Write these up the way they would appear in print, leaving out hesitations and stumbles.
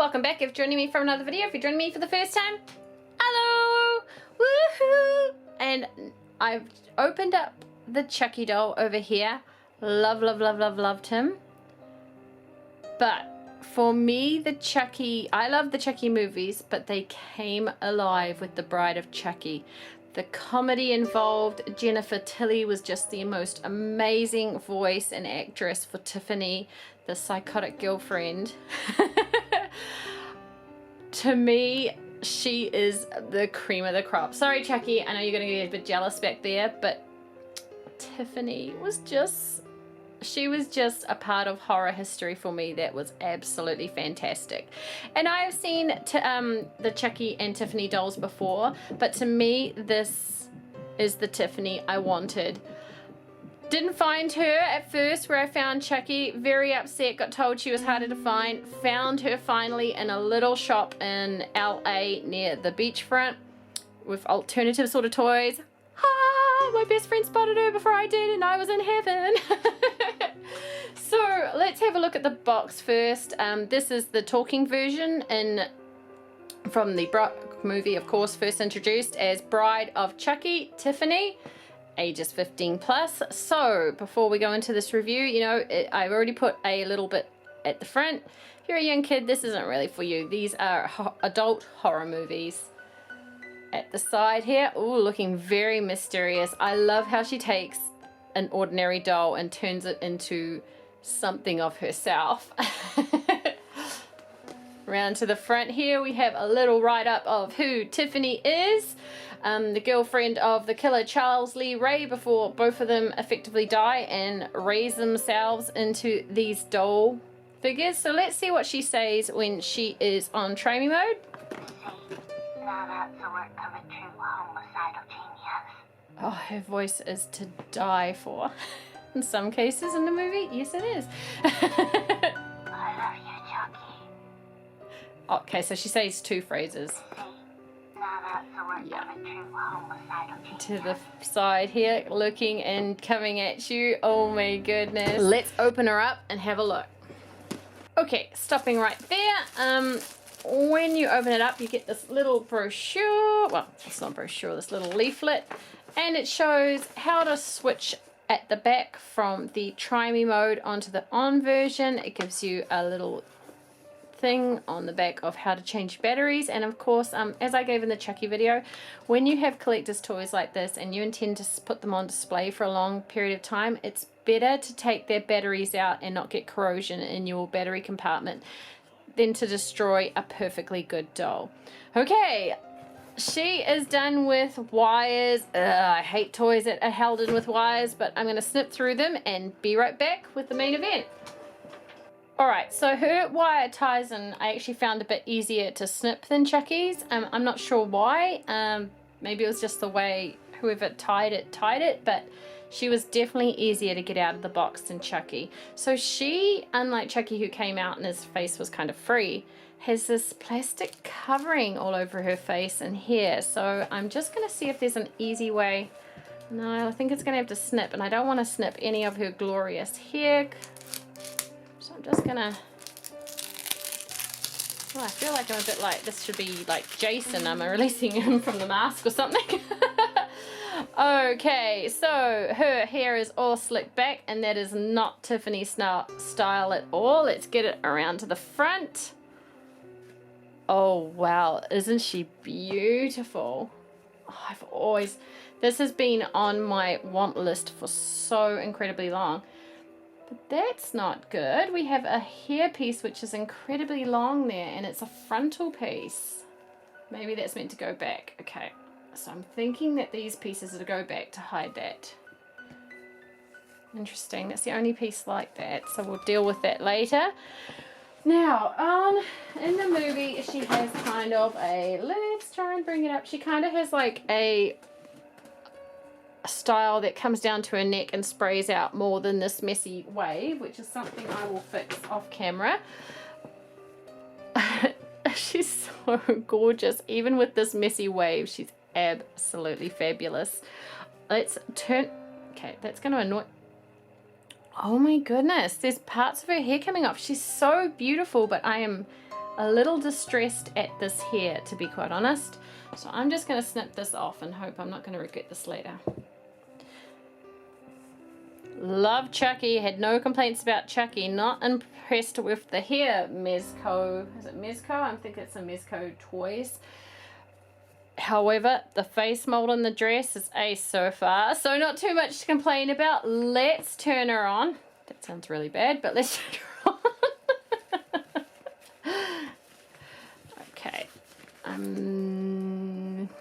welcome back if you're joining me from another video. If you're joining me for the first time, hello, woohoo! And I've opened up the Chucky doll over here. Loved him. But for me, I love the Chucky movies, but they came alive with the Bride of Chucky. The comedy involved, Jennifer Tilly was just the most amazing voice and actress for Tiffany, the psychotic girlfriend. To me, she is the cream of the crop. Sorry, Chucky, I know you're going to get a bit jealous back there, but Tiffany was just, she was just a part of horror history for me that was absolutely fantastic. And I have seen the Chucky and Tiffany dolls before, but to me, this is the Tiffany I wanted. Didn't find her at first where I found Chucky. Very upset, got told she was harder to find. Found her finally in a little shop in LA near the beachfront with alternative sort of toys. Ah, my best friend spotted her before I did and I was in heaven. So let's have a look at the box first. This is the talking version from the movie, of course, first introduced as Bride of Chucky Tiffany. Ages 15 plus. So before we go into this review, you know, I've already put a little bit at the front. If you're a young kid, this isn't really for you. These are adult horror movies. At the side here, ooh, looking very mysterious. I love how she takes an ordinary doll and turns it into something of herself. Round to the front here, we have a little write-up of who Tiffany is. The girlfriend of the killer Charles Lee Ray before both of them effectively die and raise themselves into these doll figures. So let's see what she says when she is on Try Me mode. Now that's the work of a true homicidal genius. Oh, her voice is to die for. In some cases in the movie, yes it is. I love you, Chucky. Okay, so she says two phrases. Now that's the work of a true homicidal genius. To the side here, looking and coming at you. Oh my goodness. Let's open her up and have a look. Okay, stopping right there. When you open it up, you get this little brochure. Well, it's not a brochure, this little leaflet. And it shows how to switch at the back from the Try Me mode onto the on version. It gives you a little thing on the back of how to change batteries. And of course, as I gave in the Chucky video, when you have collector's toys like this and you intend to put them on display for a long period of time, it's better to take their batteries out and not get corrosion in your battery compartment than to destroy a perfectly good doll. Okay, she is done with wires. I hate toys that are held in with wires, but I'm going to snip through them and be right back with the main event. Alright, so her wire ties in I actually found a bit easier to snip than Chucky's. I'm not sure why. Maybe it was just the way whoever tied it, but she was definitely easier to get out of the box than Chucky. So she, unlike Chucky who came out and his face was kind of free, has this plastic covering all over her face and hair. So I'm just going to see if there's an easy way. No, I think it's going to have to snip, and I don't want to snip any of her glorious hair. So I'm just gonna, well, I feel like I'm a bit like, this should be like Jason, I'm releasing him from the mask or something. Okay, so her hair is all slicked back, and that is not Tiffany style at all. Let's get it around to the front. Oh wow, isn't she beautiful? Oh, this has been on my want list for so incredibly long. But that's not good. We have a hair piece which is incredibly long there, and it's a frontal piece. Maybe that's meant to go back. Okay, so I'm thinking that these pieces are to go back to hide that. Interesting, that's the only piece like that, so we'll deal with that later. Now, in the movie, she has kind of a, let's try and bring it up, she kind of has like a style that comes down to her neck and sprays out more than this messy wave, which is something I will fix off camera. She's so gorgeous. Even with this messy wave, she's absolutely fabulous. Let's turn, okay, that's going to annoy, oh my goodness, there's parts of her hair coming off. She's so beautiful, but I am a little distressed at this hair, to be quite honest. So I'm just going to snip this off and hope I'm not going to regret this later. Love Chucky. Had no complaints about Chucky. Not impressed with the hair. Mezco. Is it Mezco? I think it's a Mezco Toys. However, the face mold on the dress is ace so far. So not too much to complain about. Let's turn her on. That sounds really bad, but let's turn her on. Okay.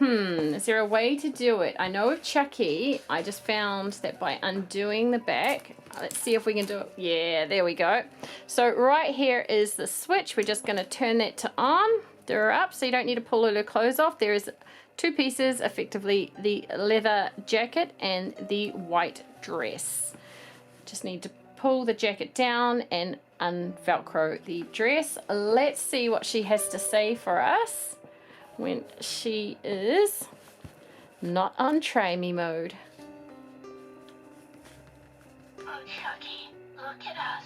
Is there a way to do it? I know with Chucky, I just found that by undoing the back, let's see if we can do it. Yeah, there we go. So right here is the switch. We're just going to turn that to on, do her up, so you don't need to pull all her clothes off. There is two pieces, effectively the leather jacket and the white dress. Just need to pull the jacket down and unvelcro the dress. Let's see what she has to say for us when she is not on try me mode. Oh, Chucky, look at us.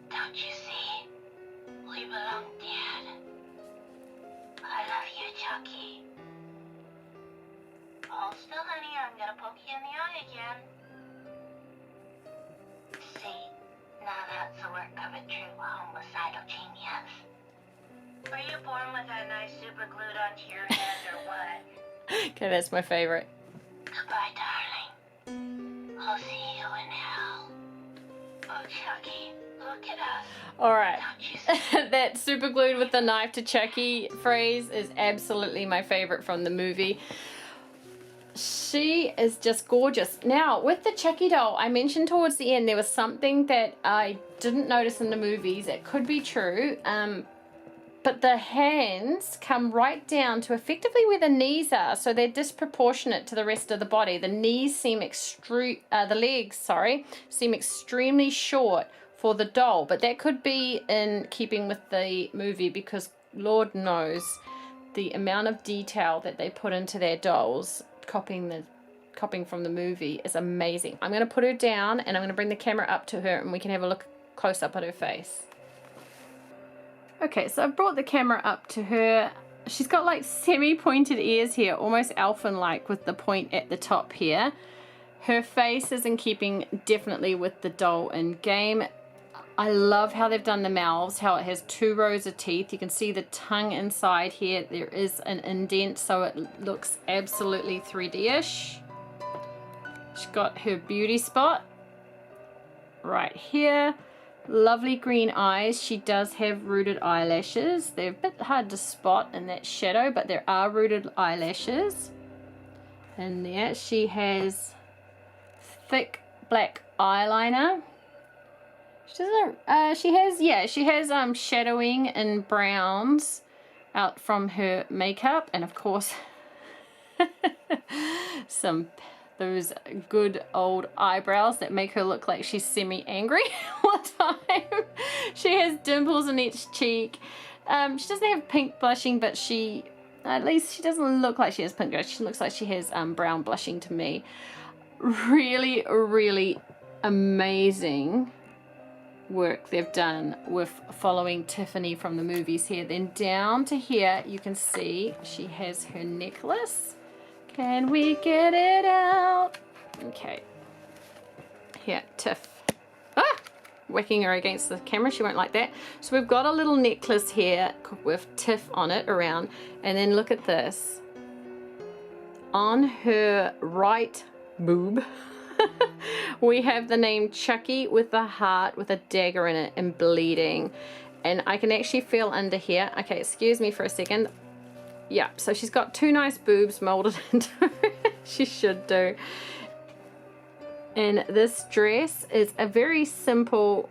Don't you see? We belong dead. I love you, Chucky. Hold still, honey. I'm gonna poke you in the eye again. See, now that's the work of a true homicidal genius. Were you born with that knife super glued onto your head or what? Okay, that's my favorite. Goodbye, darling. I'll see you in hell. Oh, Chucky, look at us. All right. Don't you see? That super glued with the knife to Chucky phrase is absolutely my favorite from the movie. She is just gorgeous. Now, with the Chucky doll, I mentioned towards the end there was something that I didn't notice in the movies. It could be true. But the hands come right down to effectively where the knees are, so they're disproportionate to the rest of the body. The knees seem the legs, seem extremely short for the doll, but that could be in keeping with the movie because Lord knows the amount of detail that they put into their dolls, copying from the movie, is amazing. I'm going to put her down and I'm going to bring the camera up to her and we can have a look close up at her face. Okay, so I've brought the camera up to her. She's got like semi-pointed ears here, almost elfin-like with the point at the top here. Her face is in keeping definitely with the doll in game. I love how they've done the mouths, how it has 2 rows of teeth. You can see the tongue inside here. There is an indent, so it looks absolutely 3D-ish. She's got her beauty spot right here. Lovely green eyes. She does have rooted eyelashes. They're a bit hard to spot in that shadow, but there are rooted eyelashes. And there she has thick black eyeliner. She has shadowing in browns out from her makeup, and of course those good old eyebrows that make her look like she's semi-angry all the time. She has dimples in each cheek. She doesn't have pink blushing, but at least she doesn't look like she has pink blushing. She looks like she has brown blushing to me. Really, really amazing work they've done with following Tiffany from the movies here. Then down to here, you can see she has her necklace. Can we get it out? Okay. Here, Tiff. Whacking her against the camera. She won't like that. So we've got a little necklace here with Tiff on it around. And then look at this. On her right boob, we have the name Chucky with a heart with a dagger in it and bleeding. And I can actually feel under here. Okay, excuse me for a second. Yeah, so she's got 2 nice boobs molded into her. She should do. And this dress is a very simple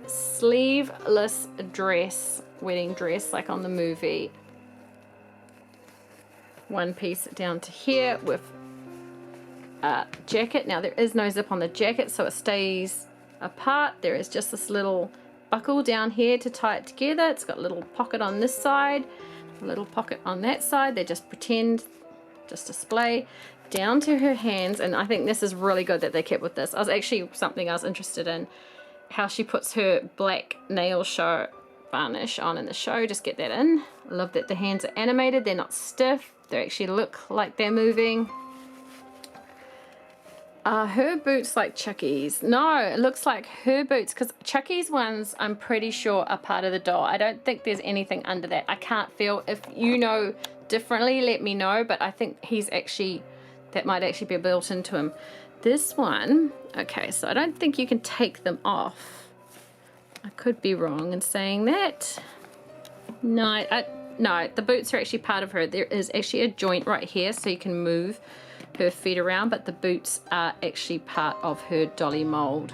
sleeveless dress, wedding dress like on the movie. One piece down to here with a jacket. Now there is no zip on the jacket, so it stays apart. There is just this little buckle down here to tie it together. It's got a little pocket on this side, a little pocket on that side. They just display down to her hands. And I think this is really good that they kept with this. Something I was interested in, how she puts her black nail varnish on in the show, just get that in. I love that the hands are animated, they're not stiff, they actually look like they're moving. Are her boots like Chucky's? No, it looks like her boots, because Chucky's ones I'm pretty sure are part of the doll. I don't think there's anything under that. I can't feel. If you know differently, let me know, but I think he's actually, that might actually be built into him. This one, okay, so I don't think you can take them off. I could be wrong in saying that. No, no, the boots are actually part of her. There is actually a joint right here so you can move her feet around, but the boots are actually part of her dolly mold,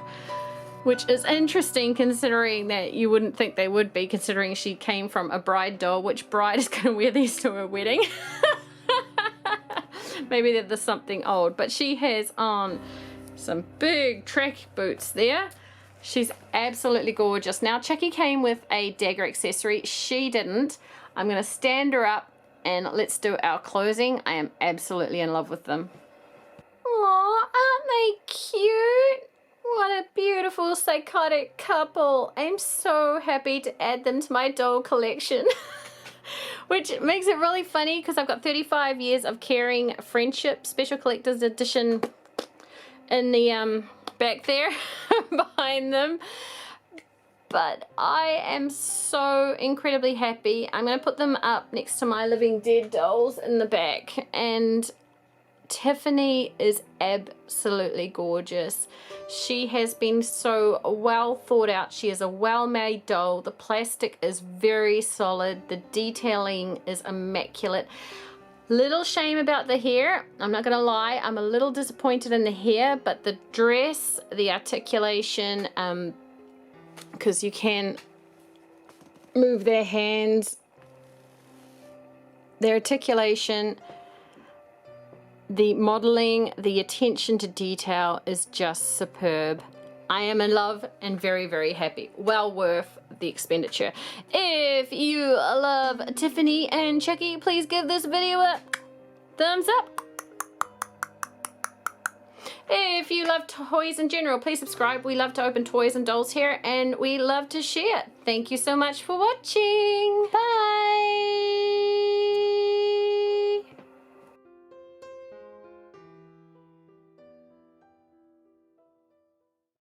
which is interesting considering that you wouldn't think they would be, considering she came from a bride doll. Which bride is going to wear these to her wedding? Maybe they're the something old, but she has on some big track boots there. She's absolutely gorgeous. Now, Chucky came with a dagger accessory. She didn't. I'm going to stand her up and let's do our closing. I am absolutely in love with them. Aw, aren't they cute? What a beautiful psychotic couple. I'm so happy to add them to my doll collection. Which makes it really funny because I've got 35 years of caring friendship special collector's edition in the back there behind them. But I am so incredibly happy. I'm going to put them up next to my Living Dead dolls in the back. And Tiffany is absolutely gorgeous. She has been so well thought out. She is a well-made doll. The plastic is very solid. The detailing is immaculate. Little shame about the hair. I'm not going to lie. I'm a little disappointed in the hair, but the dress, the articulation, because you can move their hands, their articulation, the modeling, the attention to detail is just superb. I am in love and very, very happy. Well worth the expenditure. If you love Tiffany and Chucky, please give this video a thumbs up. If you love toys in general, please subscribe. We love to open toys and dolls here, and we love to share. Thank you so much for watching. Bye.